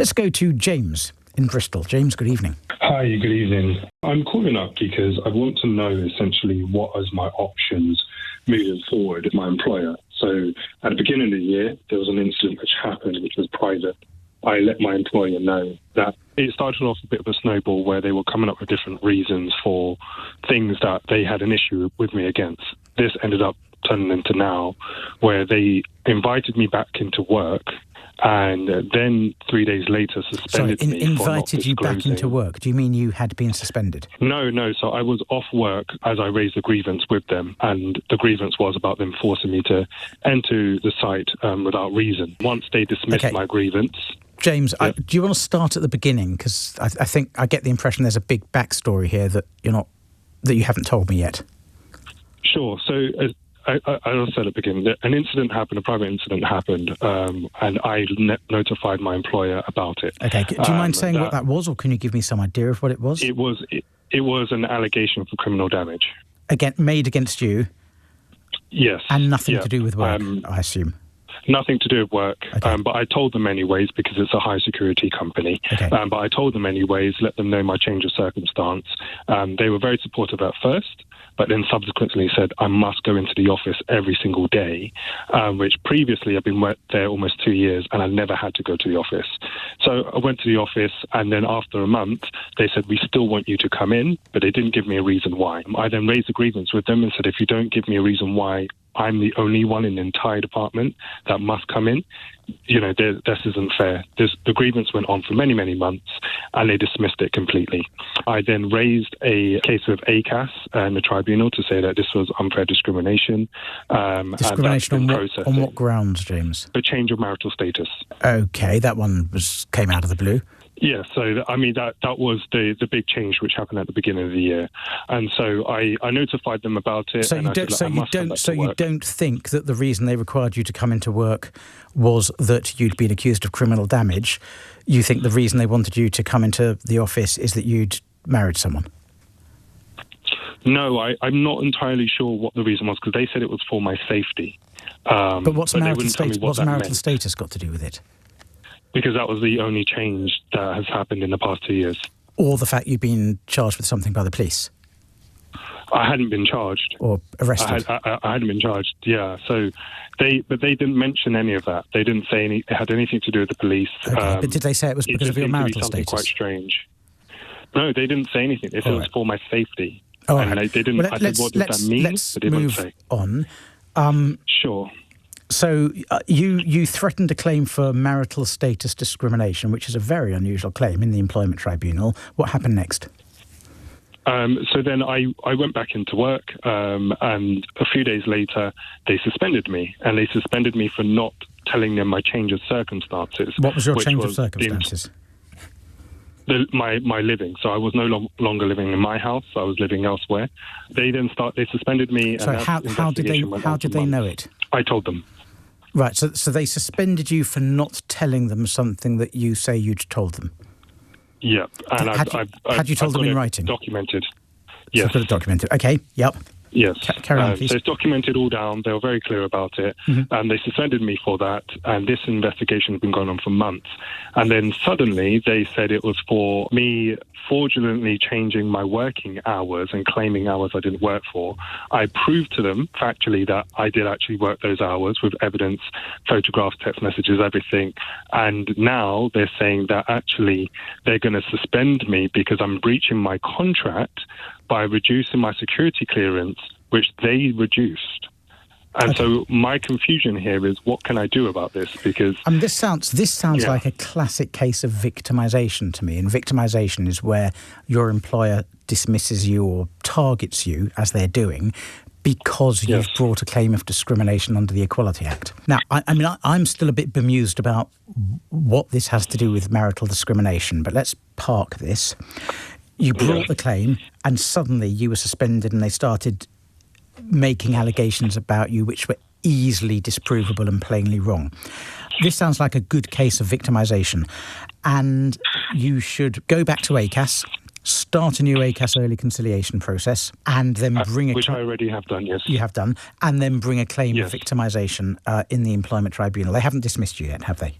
Let's go to James in Bristol. James, good evening. Hi, good evening. I'm calling up because I want to know essentially what is my options moving forward with my employer. So at the beginning of the year, there was an incident which happened, which was private. I let my employer know that it started off a bit of a snowball where they were coming up with different reasons for things that they had an issue with me against. This ended up turning into now where they invited me back into work and then 3 days later suspended me for not disclosing. Invited you back into work? Do you mean you had been suspended? No. So I was off work as I raised a grievance with them, and the grievance was about them forcing me to enter the site without reason. Once they dismissed my grievance... James, do you want to start at the beginning? Because I think I get the impression there's a big backstory here that you haven't told me yet. Sure. So I'll say at the beginning, an incident happened, a private incident happened, and I notified my employer about it. Okay. Do you mind saying what that was, or can you give me some idea of what it was? It was an allegation for criminal damage. Made against you? Yes. And nothing to do with work, I assume? Nothing to do with work, but I told them anyways because it's a high security company. Okay. But I told them anyways, let them know my change of circumstance. They were very supportive at first, but then subsequently said I must go into the office every single day, which previously I've been there almost 2 years and I never had to go to the office. So I went to the office, and then after a month, they said, we still want you to come in, but they didn't give me a reason why. I then raised a grievance with them and said, if you don't give me a reason why I'm the only one in the entire department that must come in, this isn't fair. The grievance went on for many, many months, and they dismissed it completely. I then raised a case with ACAS and the Tribunal to say that this was unfair discrimination. Discrimination on what grounds, James? The change of marital status. Okay, that one came out of the blue. Yeah, so that was the big change which happened at the beginning of the year, and so I notified them about it. So you don't think that the reason they required you to come into work was that you'd been accused of criminal damage? You think the reason they wanted you to come into the office is that you'd married someone? No, I'm not entirely sure what the reason was, because they said it was for my safety. But what's marital status got to do with it? Because that was the only change that has happened in the past 2 years. Or the fact you've been charged with something by the police? I hadn't been charged. Or arrested? I hadn't been charged, yeah. So they didn't mention any of that. They didn't say it had anything to do with the police. Okay, but did they say it was because of your marital status? Quite strange. No, they didn't say anything. They said it was for my safety. Oh, and they didn't. I said, what does that mean? Let's move on. Sure. So you threatened a claim for marital status discrimination, which is a very unusual claim in the Employment Tribunal. What happened next? So then I went back into work, and a few days later they suspended me, and they suspended me for not telling them my change of circumstances. What was your change of circumstances? My living. So I was no longer living in my house. I was living elsewhere. They suspended me. So how did they know it? I told them. Right. So they suspended you for not telling them something that you say you'd told them. Yeah. And had you told them in writing? Documented. Yes. So documented. Okay. Yep. Yes. Carry on, please. So it's documented all down. They were very clear about it. Mm-hmm. And they suspended me for that. And this investigation has been going on for months. And then suddenly they said it was for me fraudulently changing my working hours and claiming hours I didn't work for. I proved to them factually that I did actually work those hours with evidence, photographs, text messages, everything. And now they're saying that actually they're going to suspend me because I'm breaching my contract by reducing my security clearance, which they reduced. And so my confusion here is, what can I do about this? Because this sounds like a classic case of victimization to me. And victimization is where your employer dismisses you or targets you, as they're doing, because you've brought a claim of discrimination under the Equality Act. Now, I'm still a bit bemused about what this has to do with marital discrimination, but let's park this. You brought the claim, and suddenly you were suspended, and they started making allegations about you which were easily disprovable and plainly wrong. This sounds like a good case of victimization, and you should go back to ACAS, start a new ACAS early conciliation process, and then bring which I already have done, yes. You have done, and then bring a claim of victimization in the Employment Tribunal. They haven't dismissed you yet, have they?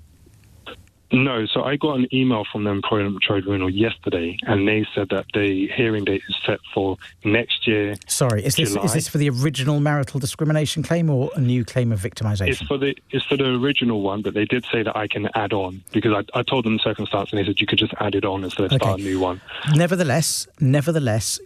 No, so I got an email from the Employment Tribunal yesterday, and they said that the hearing date is set for next year. Sorry, is this for the original marital discrimination claim or a new claim of victimisation? It's for the original one, but they did say that I can add on, because I told them the circumstance, and they said you could just add it on instead of start a new one. Nevertheless,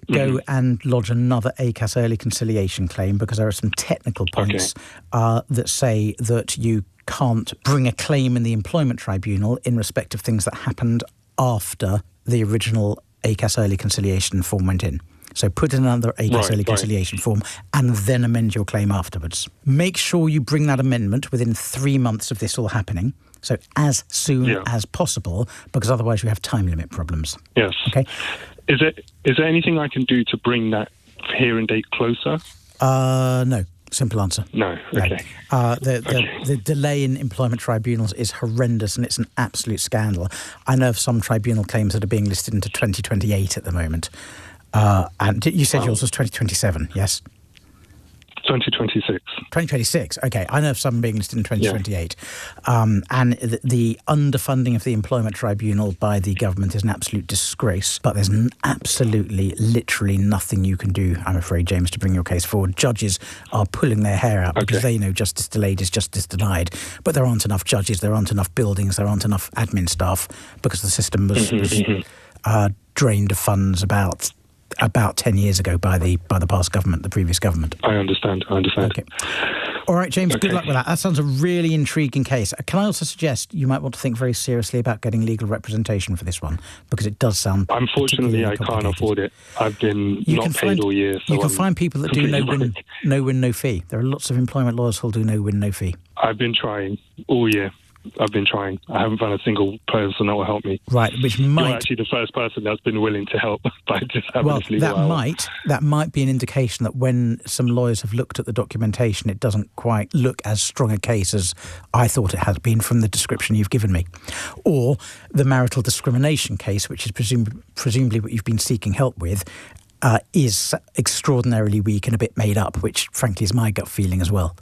go and lodge another ACAS early conciliation claim, because there are some technical points that say that you can't bring a claim in the Employment Tribunal in respect of things that happened after the original ACAS early conciliation form went in. So put in another ACAS early conciliation form and then amend your claim afterwards. Make sure you bring that amendment within 3 months of this all happening. So as soon as possible, because otherwise you have time limit problems. Yes. Okay. Is there anything I can do to bring that hearing date closer? No. Simple answer. No. Okay. The delay in employment tribunals is horrendous, and it's an absolute scandal. I know of some tribunal claims that are being listed into 2028 at the moment. And you said yours was 2027, yes? 2026. 2026, okay. I know of some being listed in 2028. And the underfunding of the Employment Tribunal by the government is an absolute disgrace. But there's absolutely, literally nothing you can do, I'm afraid, James, to bring your case forward. Judges are pulling their hair out because they know justice delayed is justice denied. But there aren't enough judges, there aren't enough buildings, there aren't enough admin staff, because the system was drained of funds about 10 years ago by the past government, the previous government. I understand. Okay. All right, James, good luck with that. That sounds a really intriguing case. Can I also suggest you might want to think very seriously about getting legal representation for this one, because it does sound Unfortunately, I can't afford it. I've been not paid all year. So you can find people that do no win, no fee. There are lots of employment lawyers who'll do no win, no fee. I've been trying all year. I've been trying. I haven't found a single person that will help me. Right, which might... You're actually the first person that's been willing to help by just having this legal hour. That might be an indication that when some lawyers have looked at the documentation, it doesn't quite look as strong a case as I thought it has been from the description you've given me. Or the marital discrimination case, which is presumably what you've been seeking help with, is extraordinarily weak and a bit made up, which frankly is my gut feeling as well.